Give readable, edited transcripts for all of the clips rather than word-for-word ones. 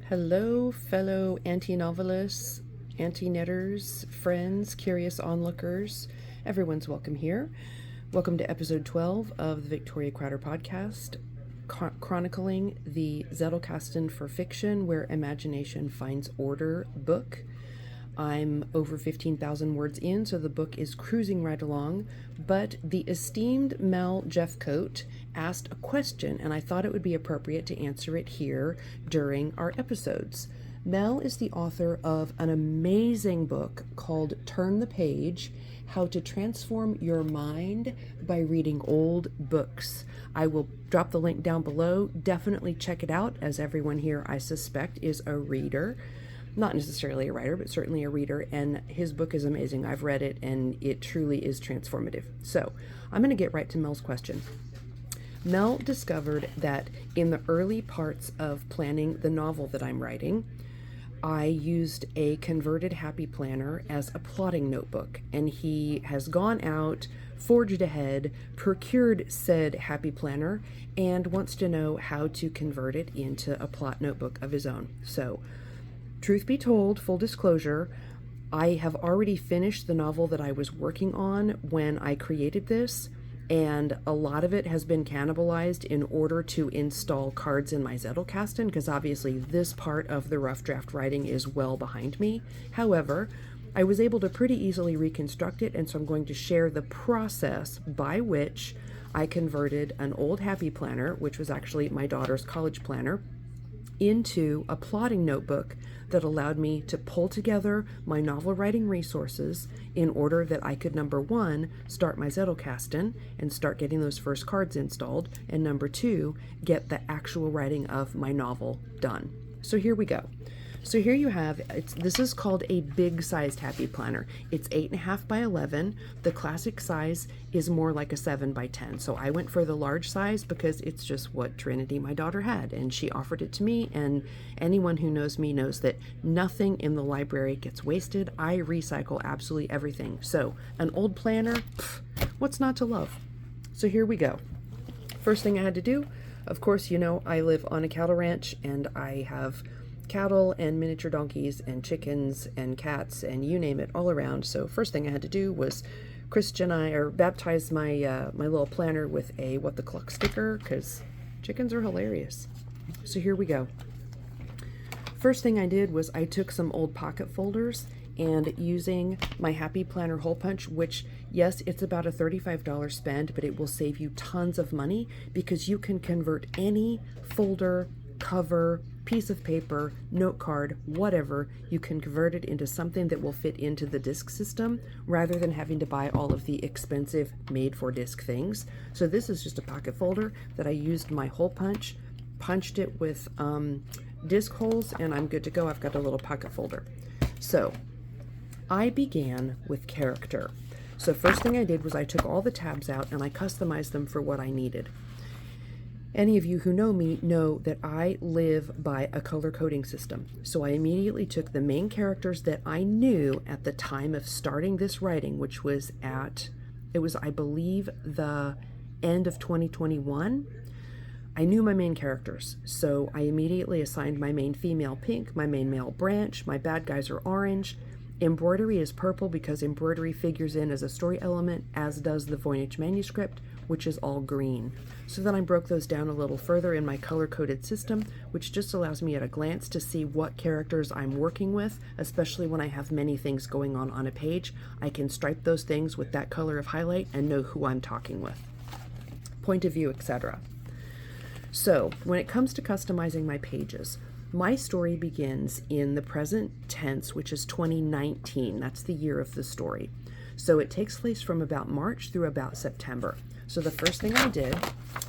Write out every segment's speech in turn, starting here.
Hello, fellow anti-novelists, anti-knitters, friends, curious onlookers. Everyone's welcome here. Welcome to episode 12 of the Victoria Crowder podcast, chronicling the Zettelkasten for Fiction, Where Imagination Finds Order book. I'm over 15,000 words in, so the book is cruising right along, but the esteemed Mel Jeffcoat asked a question, and I thought it would be appropriate to answer it here during our episodes. Mel is the author of an amazing book called Turn the Page, How to Transform Your Mind by Reading Old Books. I will drop the link down below. Definitely check it out, as everyone here, I suspect, is a reader. Not necessarily a writer, but certainly a reader, and his book is amazing. I've read it, and it truly is transformative. So I'm going to get right to Mel's question. Mel discovered that in the early parts of planning the novel that I'm writing, I used a converted Happy Planner as a plotting notebook, and he has gone out, forged ahead, procured said Happy Planner, and wants to know how to convert it into a plot notebook of his own. So, truth be told, full disclosure, I have already finished the novel that I was working on when I created this, and a lot of it has been cannibalized in order to install cards in my Zettelkasten, because obviously this part of the rough draft writing is well behind me. However, I was able to pretty easily reconstruct it, and so I'm going to share the process by which I converted an old Happy Planner, which was actually my daughter's college planner, into a plotting notebook that allowed me to pull together my novel writing resources in order that I could, number one, start my Zettelkasten and start getting those first cards installed, and number two, get the actual writing of my novel done. So here we go. So here you have, this is called a big-sized Happy Planner. It's 8.5 by 11. The classic size is more like a 7 by 10. So I went for the large size because it's just what Trinity, my daughter, had, and she offered it to me, and anyone who knows me knows that nothing in the library gets wasted. I recycle absolutely everything. So an old planner, what's not to love? So here we go. First thing I had to do, of course, you know, I live on a cattle ranch, and I have cattle and miniature donkeys and chickens and cats and you name it all around. So first thing I had to do was baptize my my little planner with a What the Cluck sticker, because chickens are hilarious. So here we go. First thing I did was I took some old pocket folders, and using my Happy Planner hole punch, which, yes, it's about a $35 spend, but it will save you tons of money because you can convert any folder, cover, piece of paper, note card, whatever, you can convert it into something that will fit into the disk system rather than having to buy all of the expensive made-for-disk things. So this is just a pocket folder that I used my hole punch, punched it with disk holes, and I'm good to go. I've got a little pocket folder. So I began with character. So first thing I did was I took all the tabs out and I customized them for what I needed. Any of you who know me know that I live by a color coding system. So I immediately took the main characters that I knew at the time of starting this writing, which was I believe, the end of 2021. I knew my main characters. So I immediately assigned my main female pink, my main male branch, my bad guys are orange. Embroidery is purple because embroidery figures in as a story element, as does the Voynich manuscript, which is all green. So then I broke those down a little further in my color-coded system, which just allows me at a glance to see what characters I'm working with, especially when I have many things going on a page. I can stripe those things with that color of highlight and know who I'm talking with. Point of view, etc. So when it comes to customizing my pages, my story begins in the present tense, which is 2019. That's the year of the story. So it takes place from about March through about September. So the first thing I did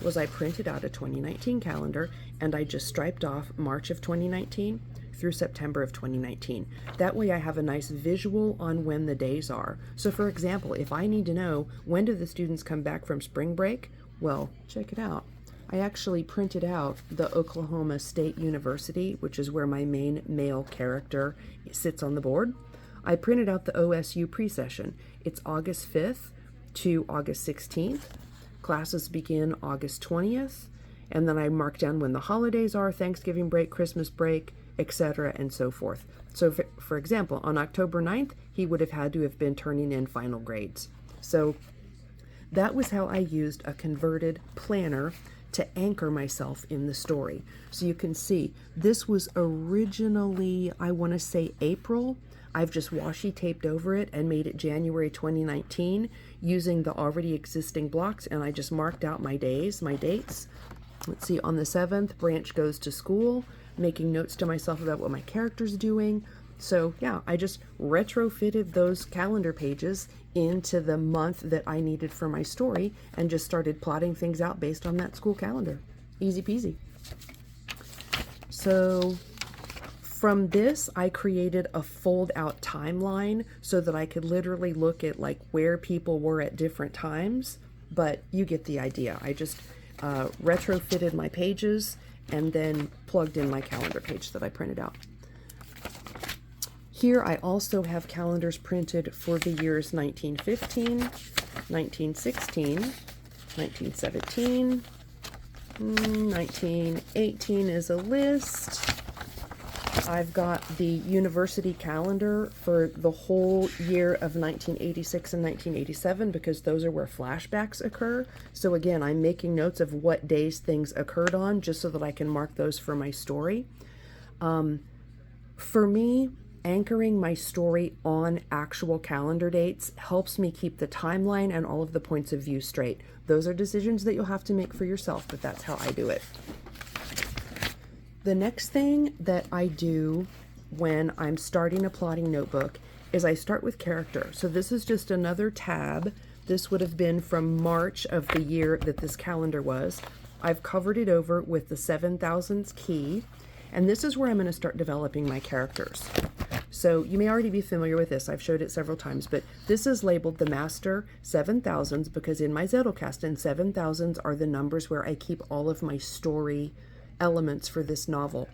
was I printed out a 2019 calendar, and I just striped off March of 2019 through September of 2019. That way I have a nice visual on when the days are. So for example, if I need to know when do the students come back from spring break, well, check it out. I actually printed out the Oklahoma State University, which is where my main male character sits on the board. I printed out the OSU pre-session. It's August 5th to August 16th. Classes begin August 20th, And then I mark down when the holidays are, Thanksgiving break, Christmas break, etc., and so forth. So for example, on October 9th, he would have had to have been turning in final grades. So that was how I used a converted planner to anchor myself in the story. So you can see this was originally, I want to say April. I've just washi taped over it and made it January 2019 using the already existing blocks, and I just marked out my days, my dates. Let's see, on the 7th, Branch goes to school, making notes to myself about what my character's doing. So yeah, I just retrofitted those calendar pages into the month that I needed for my story and just started plotting things out based on that school calendar. Easy peasy. So from this, I created a fold out timeline so that I could literally look at like where people were at different times, but you get the idea. I just retrofitted my pages and then plugged in my calendar page that I printed out. Here I also have calendars printed for the years 1915, 1916, 1917, 1918 is a list. I've got the university calendar for the whole year of 1986 and 1987 because those are where flashbacks occur. So again, I'm making notes of what days things occurred on just so that I can mark those for my story. For me, anchoring my story on actual calendar dates helps me keep the timeline and all of the points of view straight. Those are decisions that you'll have to make for yourself, but that's how I do it. The next thing that I do when I'm starting a plotting notebook is I start with character. So this is just another tab. This would have been from March of the year that this calendar was. I've covered it over with the 7000s key, and this is where I'm going to start developing my characters. So you may already be familiar with this. I've showed it several times, but this is labeled the Master 7000s because in my Zettelkasten, 7000s are the numbers where I keep all of my story elements for this novel.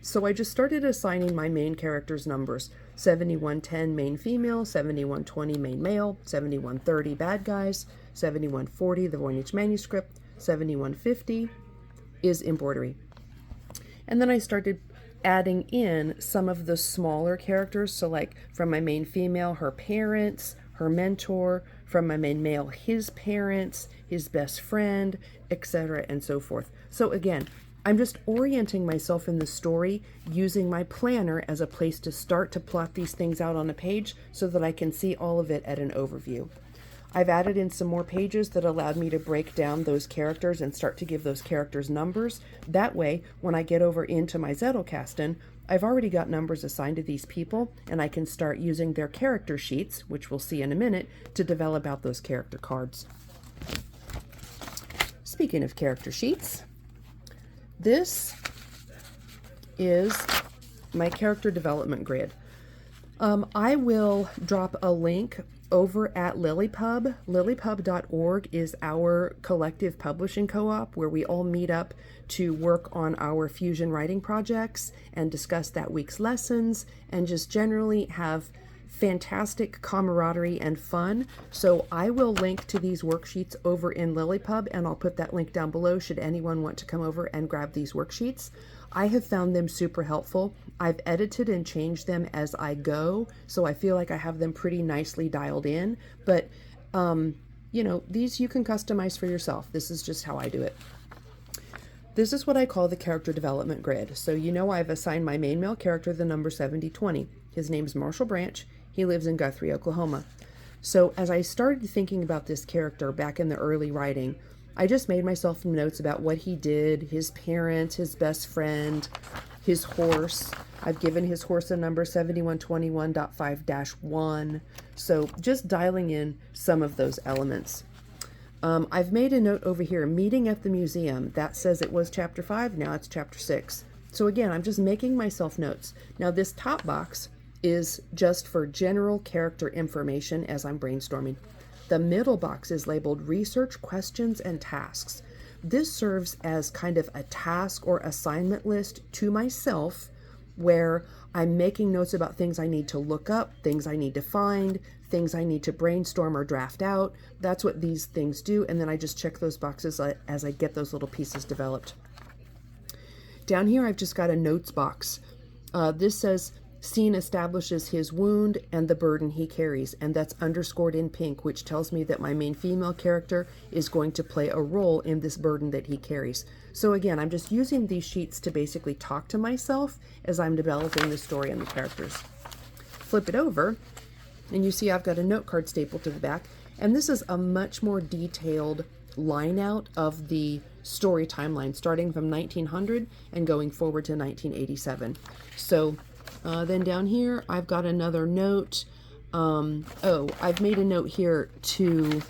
So I just started assigning my main characters numbers. 7110 main female, 7120 main male, 7130 bad guys, 7140 the Voynich manuscript, 7150 is embroidery. And then I started adding in some of the smaller characters. So like from my main female, her parents, her mentor, from my main male, his parents, his best friend, etc. and so forth. So again, I'm just orienting myself in the story using my planner as a place to start to plot these things out on a page so that I can see all of it at an overview. I've added in some more pages that allowed me to break down those characters and start to give those characters numbers. That way, when I get over into my Zettelkasten, I've already got numbers assigned to these people, and I can start using their character sheets, which we'll see in a minute, to develop out those character cards. Speaking of character sheets, this is my character development grid. I will drop a link over at LiLLiPub. LiLLiPub.org is our collective publishing co-op where we all meet up to work on our fusion writing projects and discuss that week's lessons and just generally have fantastic camaraderie and fun. So I will link to these worksheets over in LiLLiPub, and I'll put that link down below should anyone want to come over and grab these worksheets. I have found them super helpful. I've edited and changed them as I go, so I feel like I have them pretty nicely dialed in, but you know, these you can customize for yourself. This is just how I do it. This is what I call the character development grid. So you know I've assigned my main male character the number 7020. His name's Marshall Branch. He lives in Guthrie, Oklahoma. So as I started thinking about this character back in the early writing, I just made myself some notes about what he did, his parents, his best friend, his horse. I've given his horse a number 7121.5-1. So just dialing in some of those elements. I've made a note over here, meeting at the museum. That says it was chapter 5, now it's chapter 6. So again, I'm just making myself notes. Now this top box is just for general character information as I'm brainstorming. The middle box is labeled research, questions, and tasks. This serves as kind of a task or assignment list to myself where I'm making notes about things I need to look up, things I need to find, things I need to brainstorm or draft out. That's what these things do. And then I just check those boxes as I get those little pieces developed. Down here, I've just got a notes box. This says, scene establishes his wound and the burden he carries, and that's underscored in pink, which tells me that my main female character is going to play a role in this burden that he carries. So again, I'm just using these sheets to basically talk to myself as I'm developing the story and the characters. Flip it over, and you see I've got a note card stapled to the back, and this is a much more detailed line out of the story timeline, starting from 1900 and going forward to 1987. So then down here, I've got another note. I've made a note here to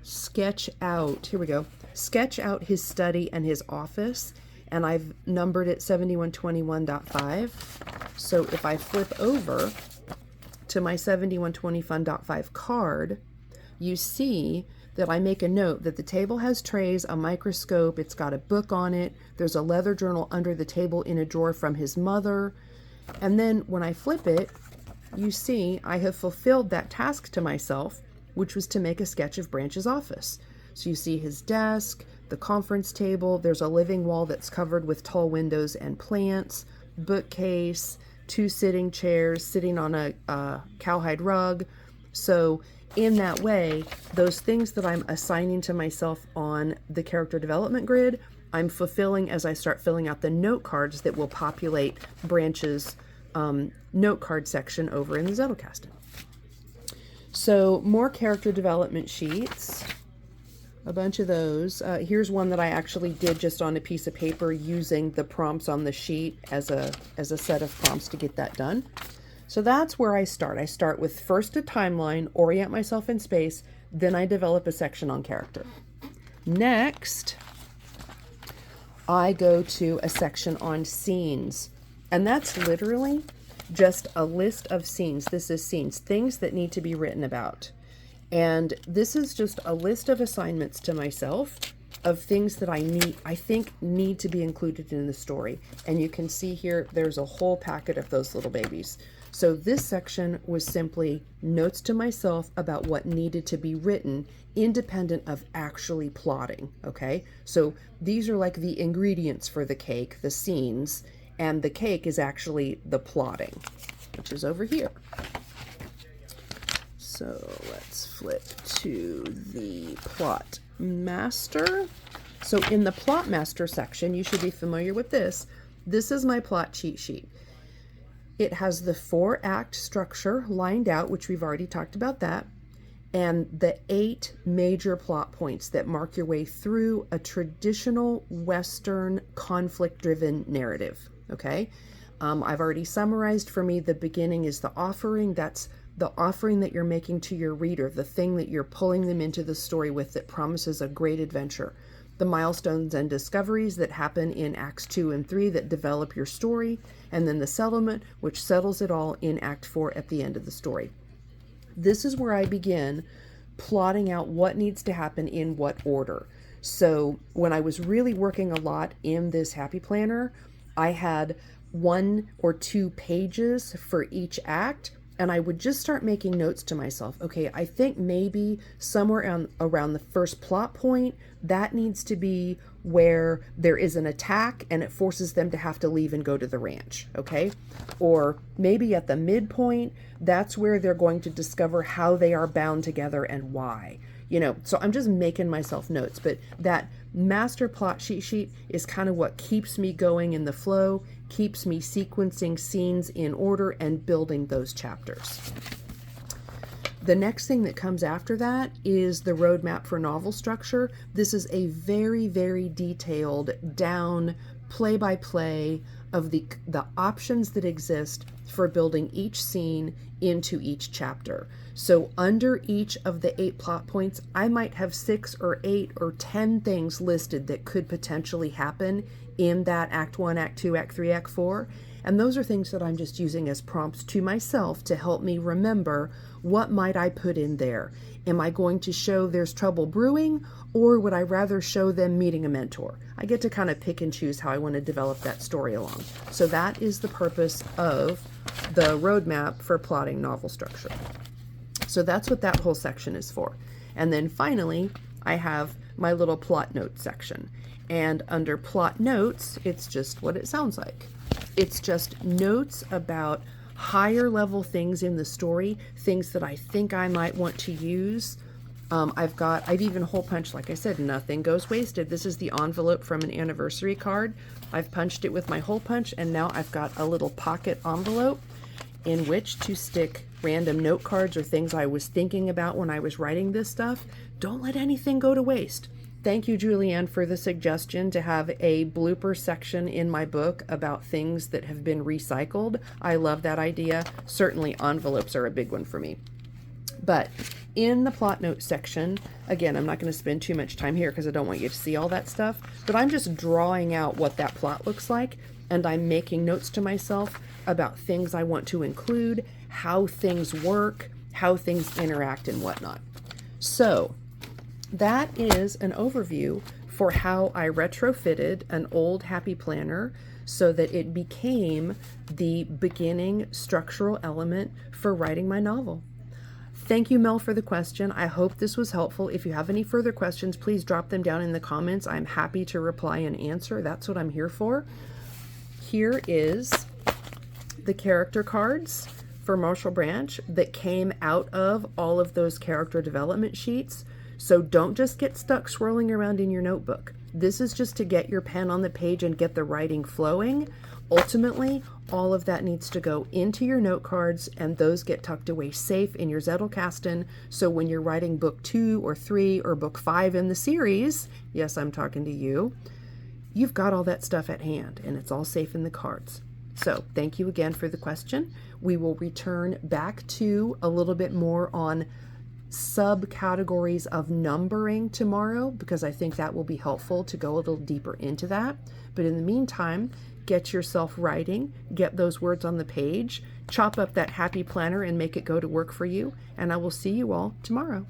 sketch out, here we go, sketch out his study and his office, and I've numbered it 7121.5. So if I flip over to my 7121.5 card, you see that I make a note that the table has trays, a microscope, it's got a book on it, there's a leather journal under the table in a drawer from his mother. And then when I flip it, you see I have fulfilled that task to myself, which was to make a sketch of Branch's office. So you see his desk, the conference table, there's a living wall that's covered with tall windows and plants, bookcase, 2 sitting chairs sitting on a cowhide rug. So in that way, those things that I'm assigning to myself on the character development grid, I'm fulfilling as I start filling out the note cards that will populate Branch's note card section over in the Zettelkasten. So more character development sheets, a bunch of those. Here's one that I actually did just on a piece of paper using the prompts on the sheet as a set of prompts to get that done. So that's where I start. I start with first a timeline, orient myself in space, then I develop a section on character. Next, I go to a section on scenes, and that's literally just a list of scenes. This is scenes, things that need to be written about. And this is just a list of assignments to myself of things that I think need to be included in the story. And you can see here, there's a whole packet of those little babies. So this section was simply notes to myself about what needed to be written independent of actually plotting, okay? So these are like the ingredients for the cake, the scenes, and the cake is actually the plotting, which is over here. So let's flip to the plot master. So in the plot master section, you should be familiar with this. This is my plot cheat sheet. It has the 4-act structure lined out, which we've already talked about that, and the 8 major plot points that mark your way through a traditional Western conflict-driven narrative, okay? I've already summarized for me, the beginning is the offering. That's the offering that you're making to your reader, the thing that you're pulling them into the story with that promises a great adventure. The milestones and discoveries that happen in Acts 2 and 3 that develop your story, and then the settlement, which settles it all in Act 4 at the end of the story. This is where I begin plotting out what needs to happen in what order. So when I was really working a lot in this Happy Planner, I had 1 or 2 pages for each act, and I would just start making notes to myself. Okay, I think maybe somewhere around the first plot point, that needs to be where there is an attack and it forces them to have to leave and go to the ranch, okay? Or maybe at the midpoint, that's where they're going to discover how they are bound together and why. You know, so I'm just making myself notes, but that master plot cheat sheet is kind of what keeps me going in the flow, keeps me sequencing scenes in order and building those chapters. The next thing that comes after that is the roadmap for novel structure. This is a very, very detailed down play-by-play of the options that exist for building each scene into each chapter. So under each of the 8 plot points, I might have 6 or 8 or 10 things listed that could potentially happen in that Act 1, Act 2, Act 3, Act 4. And those are things that I'm just using as prompts to myself to help me remember, what might I put in there? Am I going to show there's trouble brewing, or would I rather show them meeting a mentor? I get to kind of pick and choose how I want to develop that story along. So that is the purpose of the roadmap for plotting novel structure. So that's what that whole section is for. And then finally, I have my little plot notes section. And under plot notes, it's just what it sounds like. It's just notes about higher level things in the story, things that I think I might want to use. I've even hole punched, like I said, nothing goes wasted. This is the envelope from an anniversary card. I've punched it with my hole punch, and now I've got a little pocket envelope in which to stick random note cards or things I was thinking about when I was writing this stuff. Don't let anything go to waste. Thank you, Julianne, for the suggestion to have a blooper section in my book about things that have been recycled. I love that idea. Certainly envelopes are a big one for me. But in the plot notes section, again, I'm not going to spend too much time here because I don't want you to see all that stuff, but I'm just drawing out what that plot looks like, and I'm making notes to myself about things I want to include, how things work, how things interact, and whatnot. So that is an overview for how I retrofitted an old Happy Planner so that it became the beginning structural element for writing my novel. Thank you, Mel, for the question. I hope this was helpful. If you have any further questions, please drop them down in the comments. I'm happy to reply and answer. That's what I'm here for. Here is the character cards for Marshall Branch that came out of all of those character development sheets. So don't just get stuck swirling around in your notebook. This is just to get your pen on the page and get the writing flowing. Ultimately, all of that needs to go into your note cards, and those get tucked away safe in your Zettelkasten. So when you're writing book 2 or 3 or book 5 in the series, yes, I'm talking to you, you've got all that stuff at hand and it's all safe in the cards. So thank you again for the question. We will return back to a little bit more on subcategories of numbering tomorrow, because I think that will be helpful to go a little deeper into that. But in the meantime, get yourself writing, get those words on the page, chop up that Happy Planner and make it go to work for you. And I will see you all tomorrow.